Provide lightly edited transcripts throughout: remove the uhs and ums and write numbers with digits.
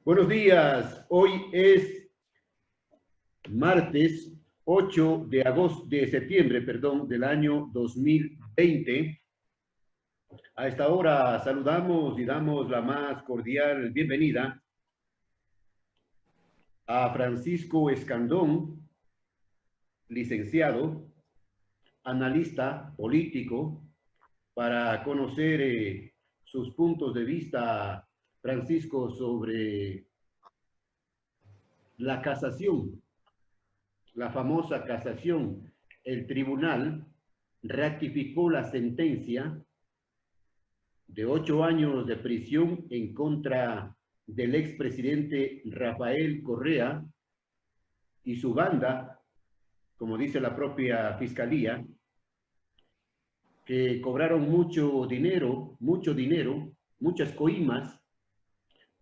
Buenos días, hoy es martes 8 de septiembre, perdón, del año 2020. A esta hora saludamos y damos la más cordial bienvenida a Francisco Escandón, licenciado, analista político, para conocer sus puntos de vista, Francisco, sobre la casación, la famosa casación. El tribunal ratificó la sentencia de 8 años de prisión en contra del expresidente Rafael Correa y su banda, como dice la propia fiscalía, que cobraron mucho dinero, muchas coimas,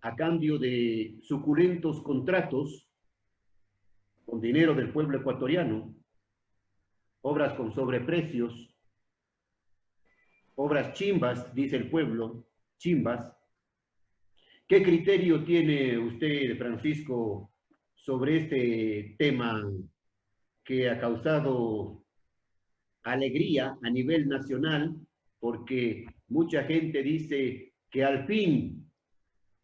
a cambio de suculentos contratos con dinero del pueblo ecuatoriano, obras con sobreprecios, obras chimbas, dice el pueblo, chimbas. ¿Qué criterio tiene usted, Francisco, sobre este tema que ha causado alegría a nivel nacional? Porque mucha gente dice que al fin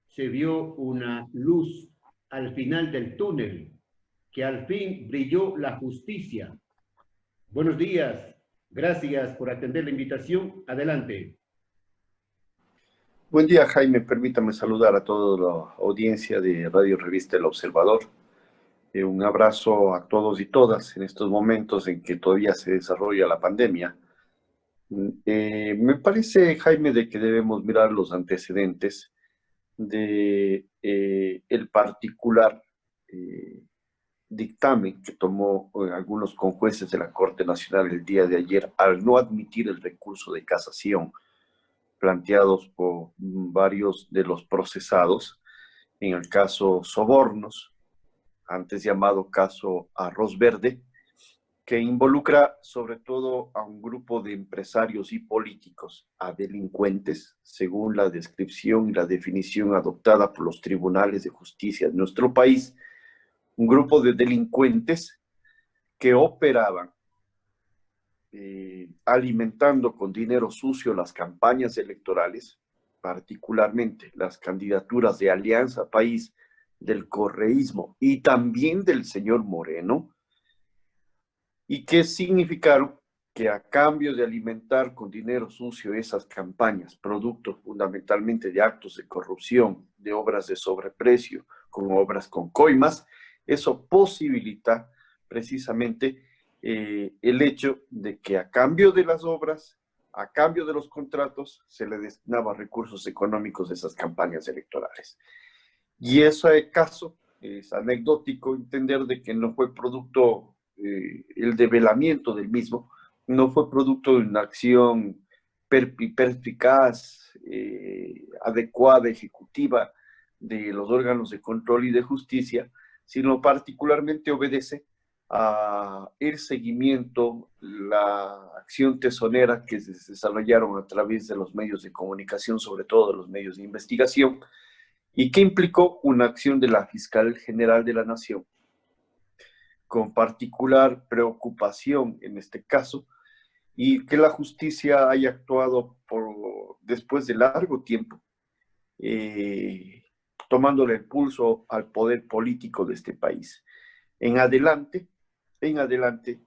se vio una luz al final del túnel, que al fin brilló la justicia. Buenos días, gracias por atender la invitación. Adelante. Buen día, Jaime. Permítame saludar a toda la audiencia de Radio Revista El Observador. Un abrazo a todos y todas en estos momentos en que todavía se desarrolla la pandemia. Me parece, Jaime, de que debemos mirar los antecedentes de el particular dictamen que tomó algunos conjueces de la Corte Nacional el día de ayer al no admitir el recurso de casación planteados por varios de los procesados en el caso Sobornos, antes llamado caso Arroz Verde, que involucra sobre todo a un grupo de empresarios y políticos, a delincuentes, según la descripción y la definición adoptada por los tribunales de justicia de nuestro país, un grupo de delincuentes que operaban alimentando con dinero sucio las campañas electorales, particularmente las candidaturas de Alianza País, del correísmo y también del señor Moreno, y que significaron que a cambio de alimentar con dinero sucio esas campañas, producto fundamentalmente de actos de corrupción, de obras de sobreprecio, como obras con coimas, eso posibilita precisamente el hecho de que a cambio de las obras, a cambio de los contratos, se le destinaba recursos económicos de esas campañas electorales. Y ese caso es anecdótico entender de que no fue producto, el develamiento del mismo, no fue producto de una acción perspicaz, adecuada, ejecutiva de los órganos de control y de justicia, sino particularmente obedece a el seguimiento, la acción tesonera que se desarrollaron a través de los medios de comunicación, sobre todo de los medios de investigación, y que implicó una acción de la Fiscal General de la Nación, con particular preocupación en este caso, y que la justicia haya actuado después de largo tiempo, tomándole el pulso al poder político de este país. En adelante,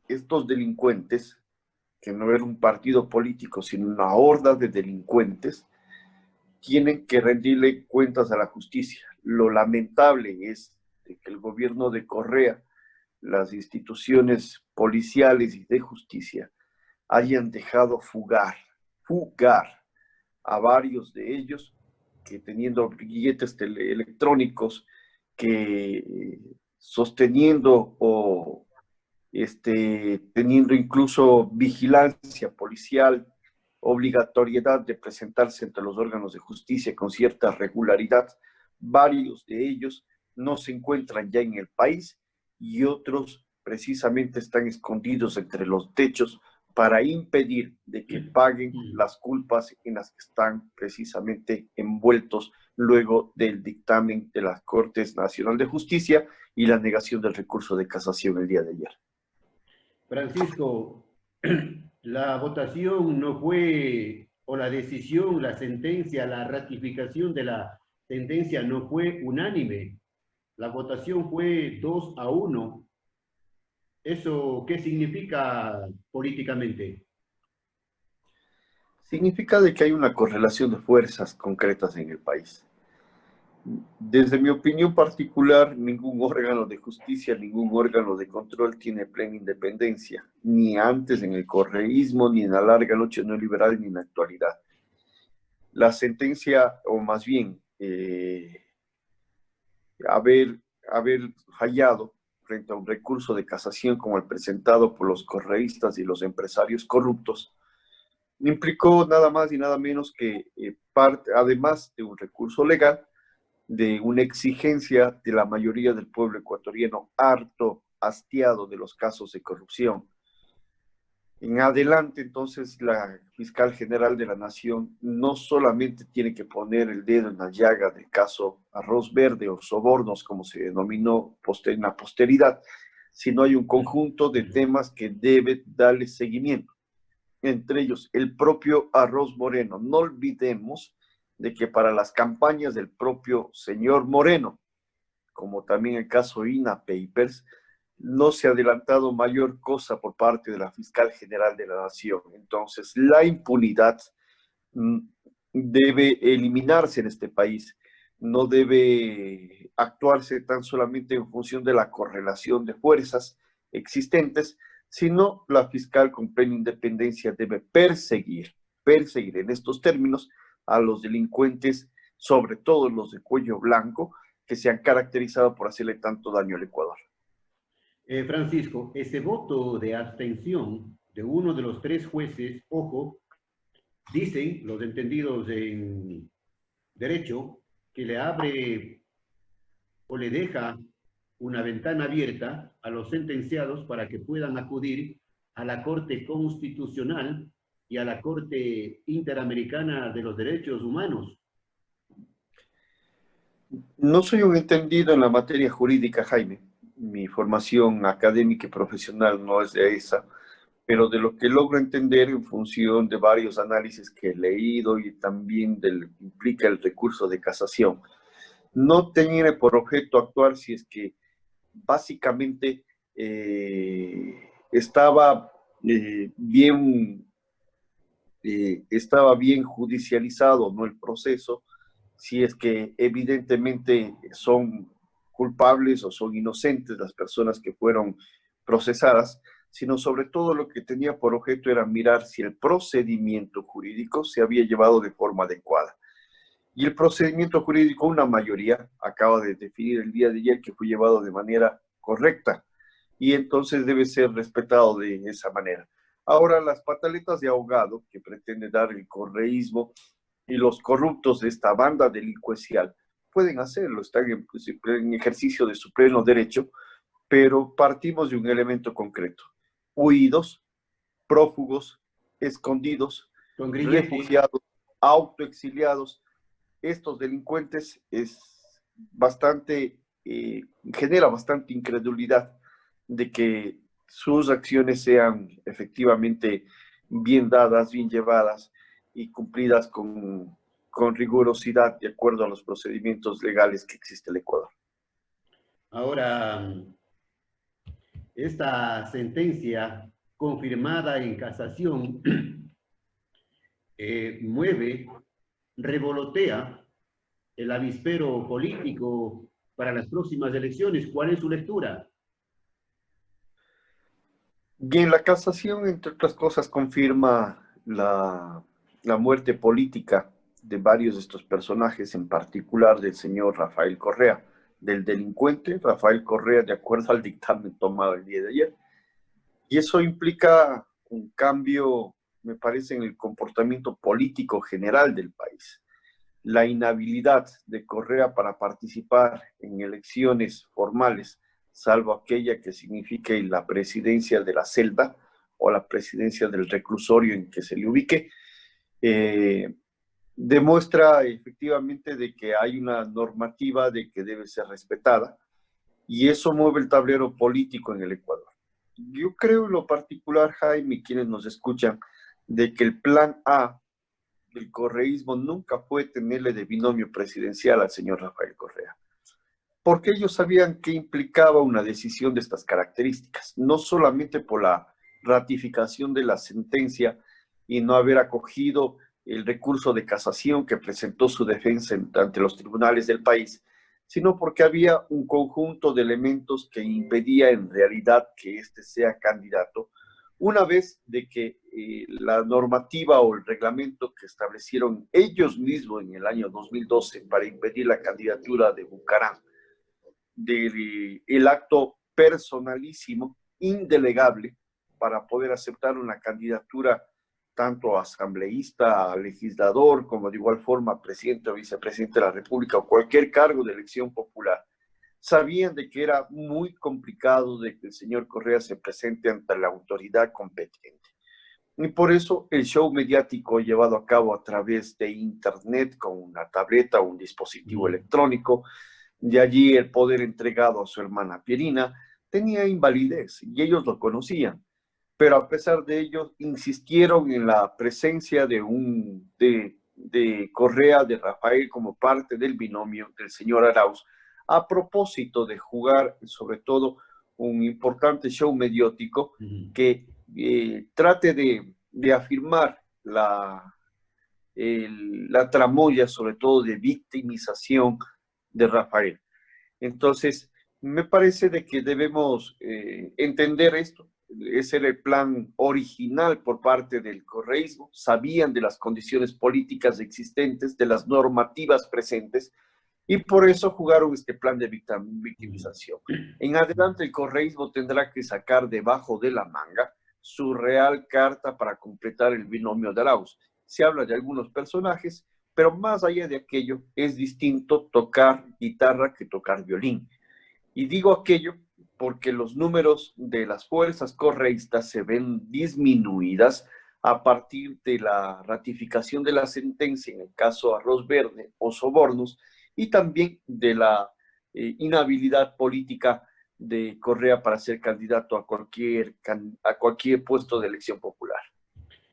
estos delincuentes, que no era un partido político, sino una horda de delincuentes, tienen que rendirle cuentas a la justicia. Lo lamentable es de que el gobierno de Correa, las instituciones policiales y de justicia, hayan dejado fugar a varios de ellos que teniendo billetes electrónicos, que sosteniendo o teniendo incluso vigilancia policial, obligatoriedad de presentarse ante los órganos de justicia con cierta regularidad, varios de ellos no se encuentran ya en el país y otros precisamente están escondidos entre los techos para impedir de que paguen las culpas en las que están precisamente envueltos luego del dictamen de la Corte Nacional de Justicia y la negación del recurso de casación el día de ayer. Francisco, la votación no fue, o la decisión, la sentencia, la ratificación de la sentencia no fue unánime. La votación fue 2-1. ¿Eso qué significa políticamente? Significa de que hay una correlación de fuerzas concretas en el país. Desde mi opinión particular, ningún órgano de justicia, ningún órgano de control tiene plena independencia, ni antes en el correísmo, ni en la larga lucha neoliberal, ni en la actualidad. La sentencia, o más bien, haber fallado frente a un recurso de casación como el presentado por los correístas y los empresarios corruptos, implicó nada más y nada menos que, además de un recurso legal, de una exigencia de la mayoría del pueblo ecuatoriano harto, hastiado de los casos de corrupción. En adelante, entonces, la fiscal general de la Nación no solamente tiene que poner el dedo en la llaga del caso Arroz Verde o sobornos, como se denominó en la posteridad, sino hay un conjunto de temas que debe darle seguimiento. Entre ellos, el propio Arroz Moreno. No olvidemos de que para las campañas del propio señor Moreno, como también el caso INA Papers, no se ha adelantado mayor cosa por parte de la fiscal general de la Nación. Entonces, la impunidad debe eliminarse en este país. No debe actuarse tan solamente en función de la correlación de fuerzas existentes, sino la fiscal con plena independencia debe perseguir en estos términos a los delincuentes, sobre todo los de cuello blanco, que se han caracterizado por hacerle tanto daño al Ecuador. Francisco, ese voto de abstención de uno de los tres jueces, ojo, dicen los entendidos en derecho, que le abre o le deja una ventana abierta a los sentenciados para que puedan acudir a la Corte Constitucional y a la Corte Interamericana de los Derechos Humanos. No soy un entendido en la materia jurídica, Jaime. Mi formación académica y profesional no es de esa, pero de lo que logro entender en función de varios análisis que he leído y también del que implica el recurso de casación, no tiene por objeto actuar si es que básicamente estaba bien judicializado, ¿no?, el proceso, si es que evidentemente son culpables o son inocentes las personas que fueron procesadas, sino sobre todo lo que tenía por objeto era mirar si el procedimiento jurídico se había llevado de forma adecuada. Y el procedimiento jurídico, una mayoría acaba de definir el día de ayer que fue llevado de manera correcta y entonces debe ser respetado de esa manera. Ahora, las pataletas de ahogado que pretende dar el correísmo y los corruptos de esta banda delincuencial pueden hacerlo, están en ejercicio de su pleno derecho, pero partimos de un elemento concreto: huidos, prófugos, escondidos, Con grilletes. refugiados, autoexiliados. Estos delincuentes genera bastante incredulidad de que sus acciones sean efectivamente bien dadas, bien llevadas y cumplidas con rigurosidad de acuerdo a los procedimientos legales que existe en el Ecuador. Ahora, esta sentencia confirmada en casación mueve, revolotea el avispero político para las próximas elecciones. ¿Cuál es su lectura? Bien, la casación, entre otras cosas, confirma la muerte política de varios de estos personajes, en particular del señor Rafael Correa, del delincuente Rafael Correa, de acuerdo al dictamen tomado el día de ayer. Y eso implica un cambio, me parece, en el comportamiento político general del país. La inhabilidad de Correa para participar en elecciones formales, salvo aquella que signifique la presidencia de la celda o la presidencia del reclusorio en que se le ubique, demuestra efectivamente de que hay una normativa de que debe ser respetada y eso mueve el tablero político en el Ecuador. Yo creo en lo particular, Jaime, y quienes nos escuchan, de que el plan A del correísmo nunca fue tenerle de binomio presidencial al señor Rafael Correa, porque ellos sabían que implicaba una decisión de estas características, no solamente por la ratificación de la sentencia y no haber acogido el recurso de casación que presentó su defensa ante los tribunales del país, sino porque había un conjunto de elementos que impedía en realidad que éste sea candidato, una vez de que la normativa o el reglamento que establecieron ellos mismos en el año 2012 para impedir la candidatura de Bucaram, del acto personalísimo, indelegable, para poder aceptar una candidatura tanto asambleísta, a legislador, como de igual forma presidente o vicepresidente de la República o cualquier cargo de elección popular. Sabían de que era muy complicado de que el señor Correa se presente ante la autoridad competente. Y por eso el show mediático llevado a cabo a través de internet con una tableta o un dispositivo electrónico, de allí el poder entregado a su hermana Pierina, tenía invalidez y ellos lo conocían. Pero a pesar de ello, insistieron en la presencia de Correa, de Rafael, como parte del binomio del señor Arauz, a propósito de jugar, sobre todo, un importante show mediático que trate de afirmar la tramoya, sobre todo de victimización de Rafael. Entonces, me parece de que debemos entender esto. Ese era el plan original por parte del correísmo. Sabían de las condiciones políticas existentes, de las normativas presentes, y por eso jugaron este plan de victimización. En adelante, el correísmo tendrá que sacar debajo de la manga su real carta para completar el binomio de Arauz. Se habla de algunos personajes, pero más allá de aquello, es distinto tocar guitarra que tocar violín. Y digo aquello porque los números de las fuerzas correístas se ven disminuidas a partir de la ratificación de la sentencia en el caso Arroz Verde o sobornos y también de la inhabilidad política de Correa para ser candidato a cualquier puesto de elección popular.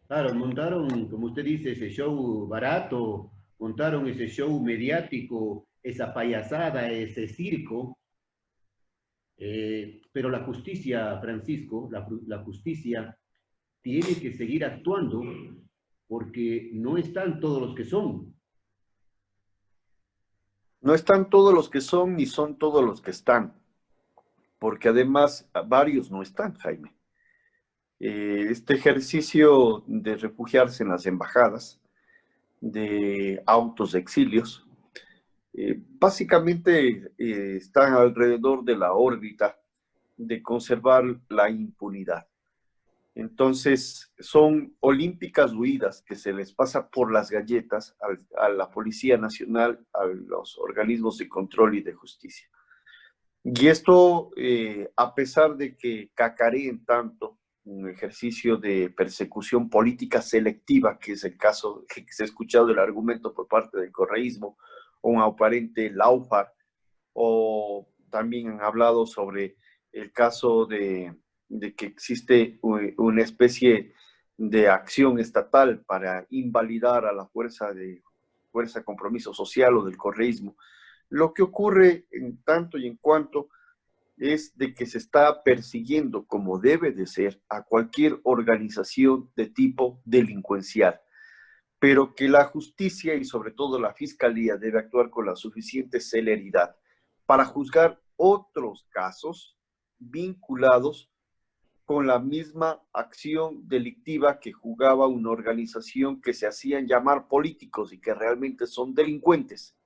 Claro, montaron, como usted dice, ese show barato, montaron ese show mediático, esa payasada, ese circo, pero la justicia, Francisco, la justicia tiene que seguir actuando porque no están todos los que son. No están todos los que son ni son todos los que están, porque además varios no están, Jaime. Este ejercicio de refugiarse en las embajadas, de autos de exilios, básicamente están alrededor de la órbita de conservar la impunidad. Entonces, son olímpicas huidas que se les pasa por las galletas a la Policía Nacional, a los organismos de control y de justicia. Y esto, a pesar de que cacareen tanto un ejercicio de persecución política selectiva, que es el caso que se ha escuchado el argumento por parte del correísmo, o un aparente Laufar, o también han hablado sobre el caso de que existe una especie de acción estatal para invalidar a la fuerza compromiso social o del correísmo. Lo que ocurre en tanto y en cuanto es de que se está persiguiendo, como debe de ser, a cualquier organización de tipo delincuencial, pero que la justicia y sobre todo la fiscalía debe actuar con la suficiente celeridad para juzgar otros casos vinculados con la misma acción delictiva que jugaba una organización que se hacían llamar políticos y que realmente son delincuentes.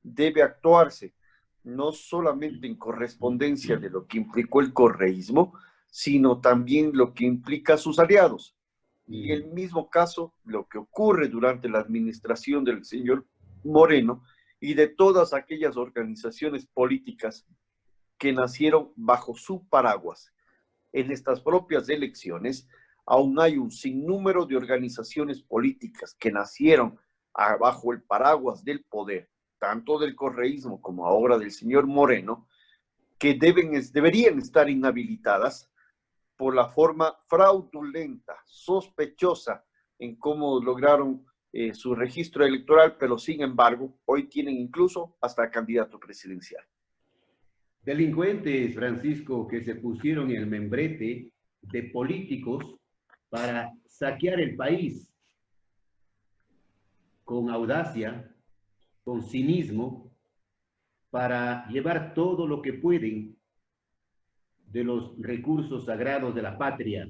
Debe actuarse no solamente en correspondencia de lo que implicó el correísmo, sino también lo que implica sus aliados. Y el mismo caso, lo que ocurre durante la administración del señor Moreno y de todas aquellas organizaciones políticas que nacieron bajo su paraguas. En estas propias elecciones, aún hay un sinnúmero de organizaciones políticas que nacieron bajo el paraguas del poder, tanto del correísmo como ahora del señor Moreno, que deberían estar inhabilitadas por la forma fraudulenta, sospechosa en cómo lograron su registro electoral, pero sin embargo, hoy tienen incluso hasta candidato presidencial. Delincuentes, Francisco, que se pusieron en el membrete de políticos para saquear el país con audacia, con cinismo, para llevar todo lo que pueden de los recursos sagrados de la patria.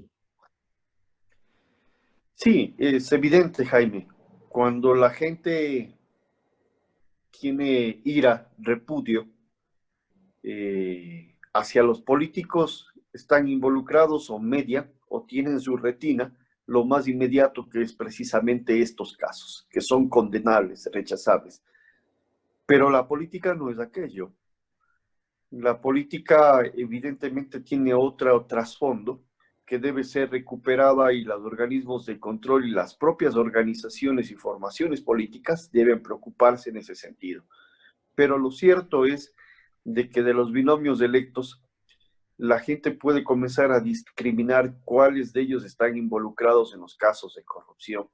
Sí, es evidente, Jaime, cuando la gente tiene ira, repudio hacia los políticos, están involucrados o media o tienen su retina lo más inmediato, que es precisamente estos casos, que son condenables, rechazables. Pero la política no es aquello. La política evidentemente tiene otro trasfondo que debe ser recuperada, y los organismos de control y las propias organizaciones y formaciones políticas deben preocuparse en ese sentido. Pero lo cierto es de que de los binomios electos, la gente puede comenzar a discriminar cuáles de ellos están involucrados en los casos de corrupción,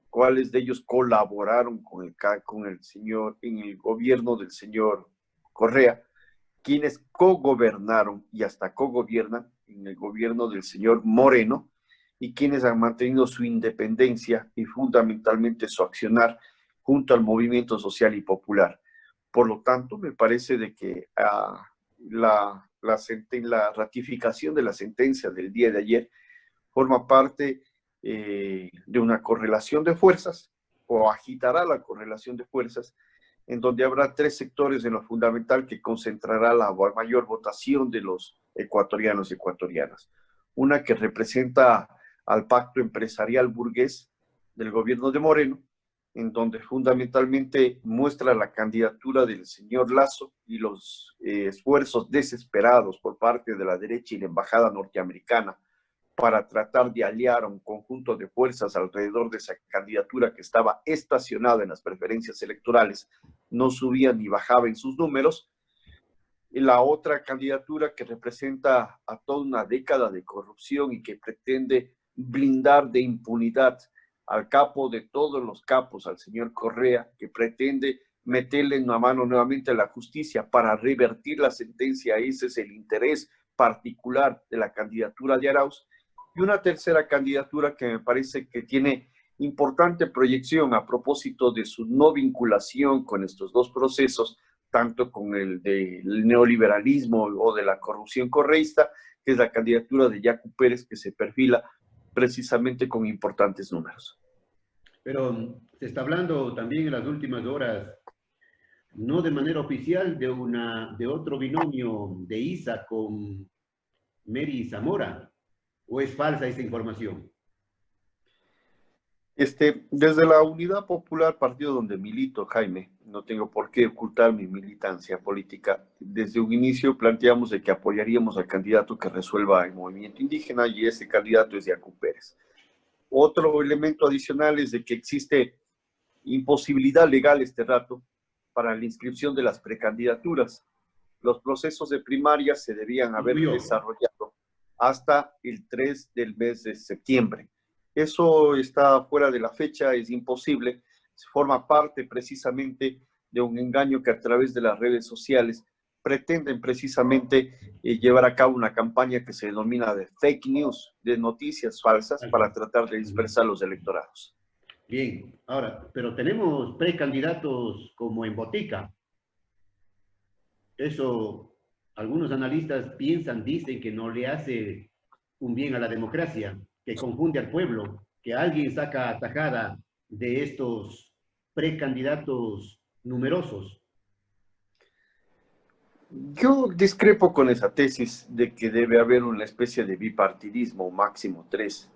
cuáles de ellos colaboraron con el señor, en el gobierno del señor Correa, quienes cogobernaron y hasta cogobiernan en el gobierno del señor Moreno, y quienes han mantenido su independencia y fundamentalmente su accionar junto al movimiento social y popular. Por lo tanto, me parece de que la ratificación de la sentencia del día de ayer forma parte de una correlación de fuerzas, o agitará la correlación de fuerzas, en donde habrá tres sectores en lo fundamental que concentrará la mayor votación de los ecuatorianos y ecuatorianas. Una que representa al pacto empresarial burgués del gobierno de Moreno, en donde fundamentalmente muestra la candidatura del señor Lasso y los esfuerzos desesperados por parte de la derecha y la embajada norteamericana para tratar de aliar a un conjunto de fuerzas alrededor de esa candidatura que estaba estacionada en las preferencias electorales, no subía ni bajaba en sus números. Y la otra candidatura que representa a toda una década de corrupción y que pretende blindar de impunidad al capo de todos los capos, al señor Correa, que pretende meterle en la mano nuevamente a la justicia para revertir la sentencia. Ese es el interés particular de la candidatura de Arauz. Y una tercera candidatura que me parece que tiene importante proyección a propósito de su no vinculación con estos dos procesos, tanto con el del neoliberalismo o de la corrupción correísta, que es la candidatura de Yacu Pérez, que se perfila precisamente con importantes números. Pero se está hablando también en las últimas horas, no de manera oficial, de otro binomio de ISA con Mary Zamora. ¿O es falsa esa información? Desde la Unidad Popular, partido donde milito, Jaime, no tengo por qué ocultar mi militancia política. Desde un inicio planteamos de que apoyaríamos al candidato que resuelva el movimiento indígena, y ese candidato es Yacu Pérez. Otro elemento adicional es de que existe imposibilidad legal este rato para la inscripción de las precandidaturas. Los procesos de primaria se debían haber desarrollado hasta el 3 del mes de septiembre. Eso está fuera de la fecha, es imposible, forma parte precisamente de un engaño que a través de las redes sociales pretenden precisamente llevar a cabo una campaña que se denomina de fake news, de noticias falsas, para tratar de dispersar los electorados. Bien, ahora, pero tenemos precandidatos como en botica. Eso, algunos analistas piensan, dicen que no le hace un bien a la democracia, que confunde al pueblo, que alguien saca tajada de estos precandidatos numerosos. Yo discrepo con esa tesis de que debe haber una especie de bipartidismo, máximo tres,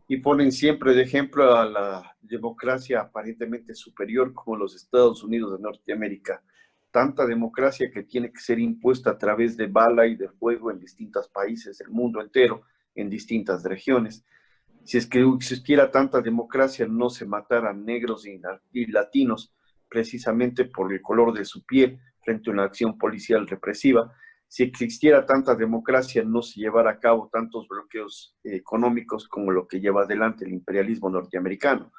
y ponen siempre de ejemplo a la democracia aparentemente superior como los Estados Unidos de Norteamérica. Tanta democracia que tiene que ser impuesta a través de bala y de fuego en distintos países del mundo entero, en distintas regiones. Si es que existiera tanta democracia, no se mataran negros y latinos precisamente por el color de su piel frente a una acción policial represiva. Si existiera tanta democracia, no se llevara a cabo tantos bloqueos económicos como lo que lleva adelante el imperialismo norteamericano.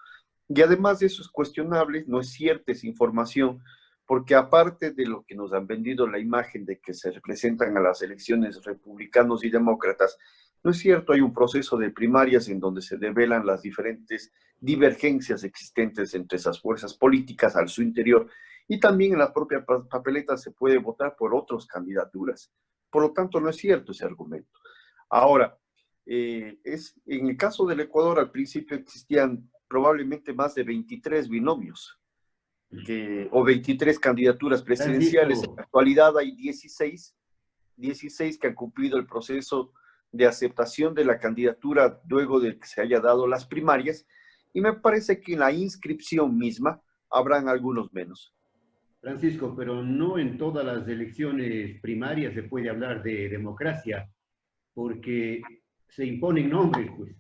Y además de eso es cuestionable, no es cierta esa información, porque aparte de lo que nos han vendido la imagen de que se representan a las elecciones republicanos y demócratas, no es cierto, hay un proceso de primarias en donde se develan las diferentes divergencias existentes entre esas fuerzas políticas al su interior, y también en la propia papeleta se puede votar por otras candidaturas. Por lo tanto, no es cierto ese argumento. Ahora, en el caso del Ecuador, al principio existían probablemente más de 23 binomios o 23 candidaturas presidenciales. En Francisco, la actualidad hay 16 que han cumplido el proceso de aceptación de la candidatura luego de que se haya dado las primarias, y me parece que en la inscripción misma habrán algunos menos. Francisco, pero no en todas las elecciones primarias se puede hablar de democracia, porque se imponen nombres, pues.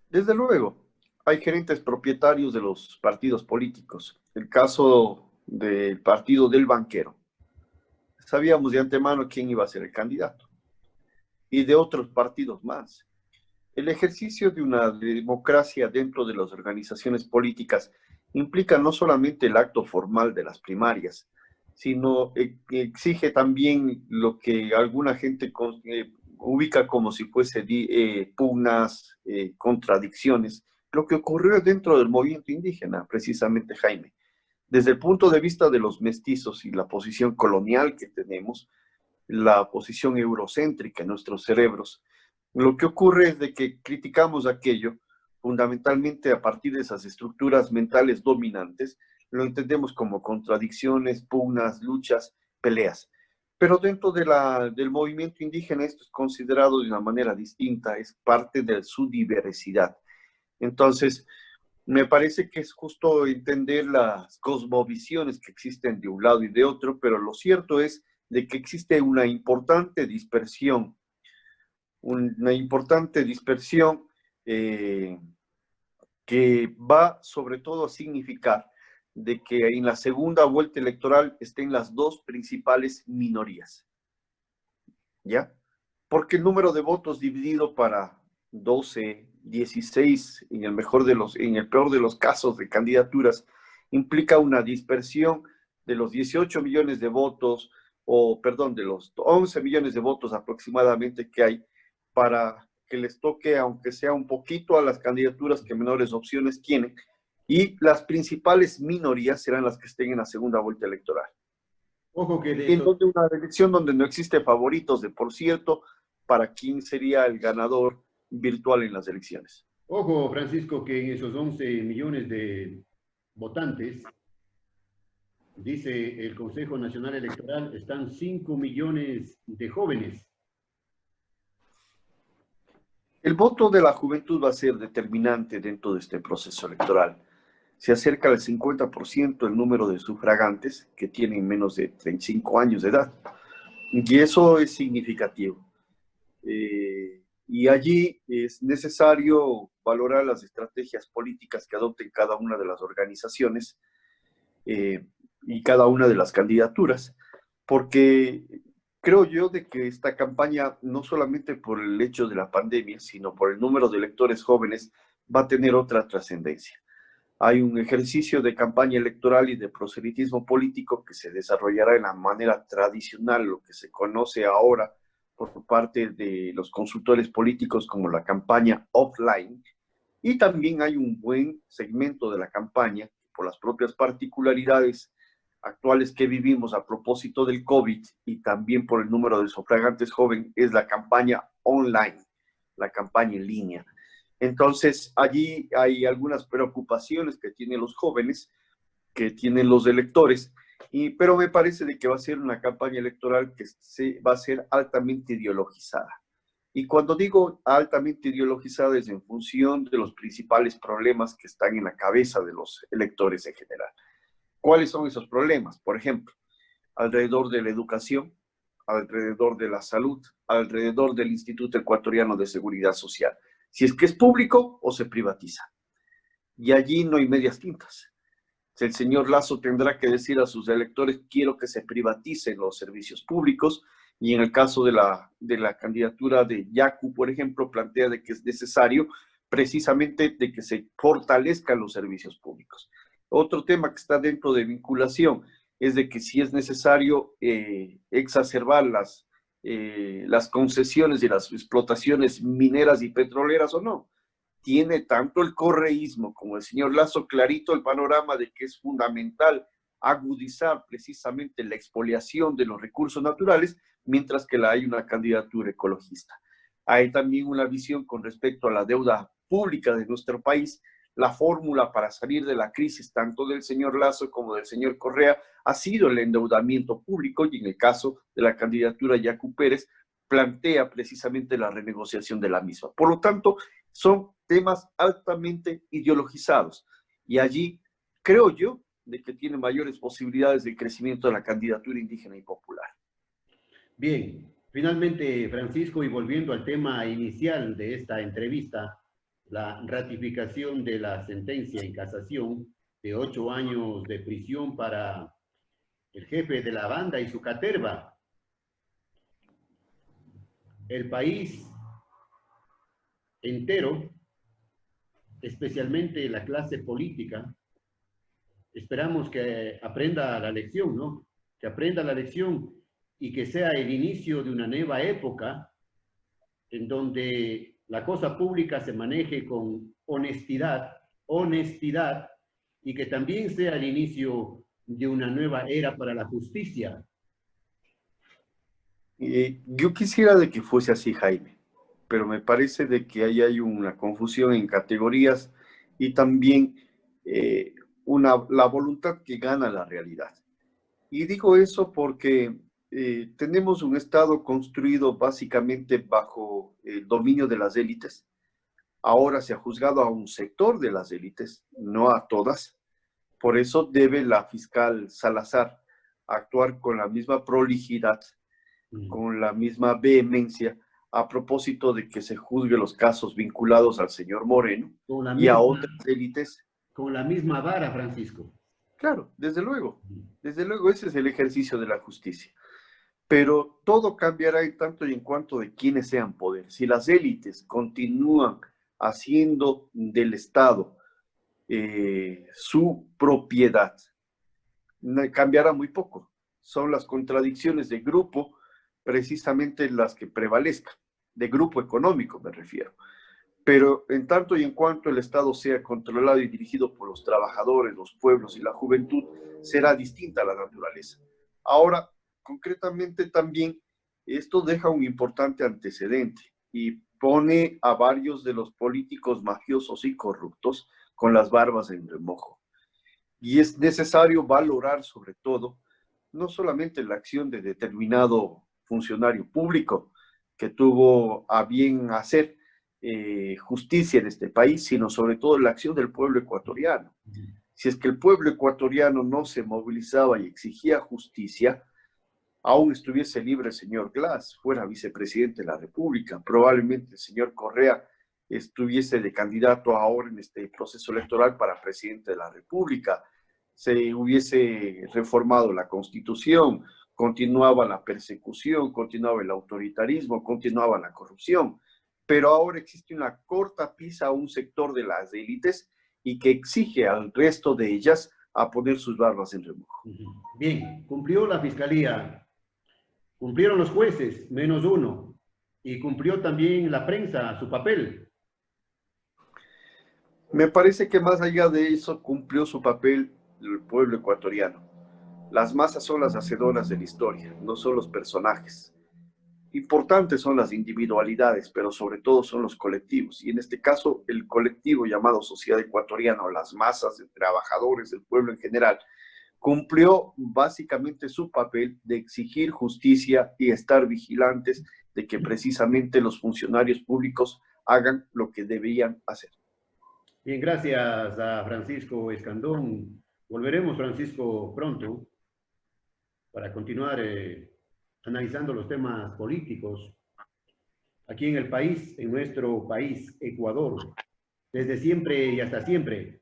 Desde luego, hay gerentes propietarios de los partidos políticos. El caso del partido del banquero. Sabíamos de antemano quién iba a ser el candidato. Y de otros partidos más. El ejercicio de una democracia dentro de las organizaciones políticas implica no solamente el acto formal de las primarias, sino exige también lo que alguna gente ubica como si fuese pugnas, contradicciones, lo que ocurrió dentro del movimiento indígena, precisamente, Jaime. Desde el punto de vista de los mestizos y la posición colonial que tenemos, la posición eurocéntrica en nuestros cerebros, lo que ocurre es de que criticamos aquello fundamentalmente a partir de esas estructuras mentales dominantes, lo entendemos como contradicciones, pugnas, luchas, peleas. Pero dentro del movimiento indígena esto es considerado de una manera distinta, es parte de su diversidad. Entonces, me parece que es justo entender las cosmovisiones que existen de un lado y de otro, pero lo cierto es de que existe una importante dispersión eh, que va sobre todo a significar de que en la segunda vuelta electoral estén las dos principales minorías, ¿ya? Porque el número de votos dividido para 12, 16, en el peor de los casos de candidaturas, implica una dispersión de los 18 millones de votos, o perdón, de los 11 millones de votos aproximadamente que hay, para que les toque, aunque sea un poquito, a las candidaturas que menores opciones tienen, y las principales minorías serán las que estén en la segunda vuelta electoral. Ojo que de En esos, donde una elección donde no existe favoritos de por cierto para quién sería el ganador virtual en las elecciones. ojo, Francisco, que en esos 11 millones de votantes, dice el Consejo Nacional Electoral, están 5 millones de jóvenes. El voto de la juventud va a ser determinante dentro de este proceso electoral. Se acerca al 50% el número de sufragantes que tienen menos de 35 años de edad. Y eso es significativo. Y allí es necesario valorar las estrategias políticas que adopten cada una de las organizaciones y cada una de las candidaturas, porque creo yo de que esta campaña, no solamente por el hecho de la pandemia, sino por el número de electores jóvenes, va a tener otra trascendencia. Hay un ejercicio de campaña electoral y de proselitismo político que se desarrollará en la manera tradicional, lo que se conoce ahora por parte de los consultores políticos como la campaña offline, y también hay un buen segmento de la campaña, por las propias particularidades actuales que vivimos a propósito del COVID y también por el número de sufragantes jóvenes, es la campaña online, la campaña en línea. Entonces, allí hay algunas preocupaciones que tienen los jóvenes, que tienen los electores, pero me parece de que va a ser una campaña electoral que va a ser altamente ideologizada. Y cuando digo altamente ideologizada es en función de los principales problemas que están en la cabeza de los electores en general. ¿Cuáles son esos problemas? Por ejemplo, alrededor de la educación, alrededor de la salud, alrededor del Instituto Ecuatoriano de Seguridad Social. Si es que es público o se privatiza. Y allí no hay medias tintas. El señor Lasso tendrá que decir a sus electores: quiero que se privaticen los servicios públicos, y en el caso de la candidatura de Yacu, por ejemplo, plantea de que es necesario precisamente de que se fortalezcan los servicios públicos. Otro tema que está dentro de vinculación es de que si es necesario exacerbar las concesiones y las explotaciones mineras y petroleras o no. Tiene tanto el correísmo como el señor Lasso clarito el panorama de que es fundamental agudizar precisamente la expoliación de los recursos naturales, mientras que hay una candidatura ecologista. Hay también una visión con respecto a la deuda pública de nuestro país. La fórmula para salir de la crisis, tanto del señor Lasso como del señor Correa, ha sido el endeudamiento público, y en el caso de la candidatura Yacu Pérez, plantea precisamente la renegociación de la misma. Por lo tanto, son temas altamente ideologizados, y allí creo yo de que tiene mayores posibilidades de crecimiento de la candidatura indígena y popular. Bien, finalmente, Francisco, y volviendo al tema inicial de esta entrevista, la ratificación de la sentencia en casación de 8 años de prisión para el jefe de la banda y su caterva. El país entero, especialmente la clase política, esperamos que aprenda la lección, ¿no? Que aprenda la lección y que sea el inicio de una nueva época en donde la cosa pública se maneje con honestidad, y que también sea el inicio de una nueva era para la justicia. Yo quisiera de que fuese así, Jaime, pero me parece de que ahí hay una confusión en categorías, y también la voluntad que gana la realidad. Y digo eso porque tenemos un Estado construido básicamente bajo el dominio de las élites. Ahora se ha juzgado a un sector de las élites, no a todas. Por eso debe la fiscal Salazar actuar con la misma prolijidad, con la misma vehemencia, a propósito de que se juzgue los casos vinculados al señor Moreno y a otras élites. Con la misma vara, Francisco. Claro, desde luego, ese es el ejercicio de la justicia. Pero todo cambiará en tanto y en cuanto de quienes sean poder. Si las élites continúan haciendo del Estado su propiedad, cambiará muy poco. Son las contradicciones de grupo precisamente las que prevalezcan, de grupo económico me refiero. Pero en tanto y en cuanto el Estado sea controlado y dirigido por los trabajadores, los pueblos y la juventud, será distinta la naturaleza. Ahora, concretamente también, esto deja un importante antecedente y pone a varios de los políticos mafiosos y corruptos con las barbas en remojo. Y es necesario valorar sobre todo, no solamente la acción de determinado funcionario público que tuvo a bien hacer justicia en este país, sino sobre todo la acción del pueblo ecuatoriano. Si es que el pueblo ecuatoriano no se movilizaba y exigía justicia, aún estuviese libre el señor Glass, fuera vicepresidente de la República, probablemente el señor Correa estuviese de candidato ahora en este proceso electoral para presidente de la República, se hubiese reformado la Constitución, continuaba la persecución, continuaba el autoritarismo, continuaba la corrupción, pero ahora existe una cortapisa a un sector de las élites y que exige al resto de ellas a poner sus barbas en remojo. Bien, cumplió la Fiscalía, cumplieron los jueces, -1, y cumplió también la prensa su papel. Me parece que más allá de eso cumplió su papel el pueblo ecuatoriano. Las masas son las hacedoras de la historia, no son los personajes. Importantes son las individualidades, pero sobre todo son los colectivos. Y en este caso, el colectivo llamado Sociedad Ecuatoriana, o las masas de trabajadores del pueblo en general, cumplió básicamente su papel de exigir justicia y estar vigilantes de que precisamente los funcionarios públicos hagan lo que debían hacer. Bien, gracias a Francisco Escandón. Volveremos, Francisco, pronto para continuar analizando los temas políticos. aquí en el país, en nuestro país, Ecuador, desde siempre y hasta siempre,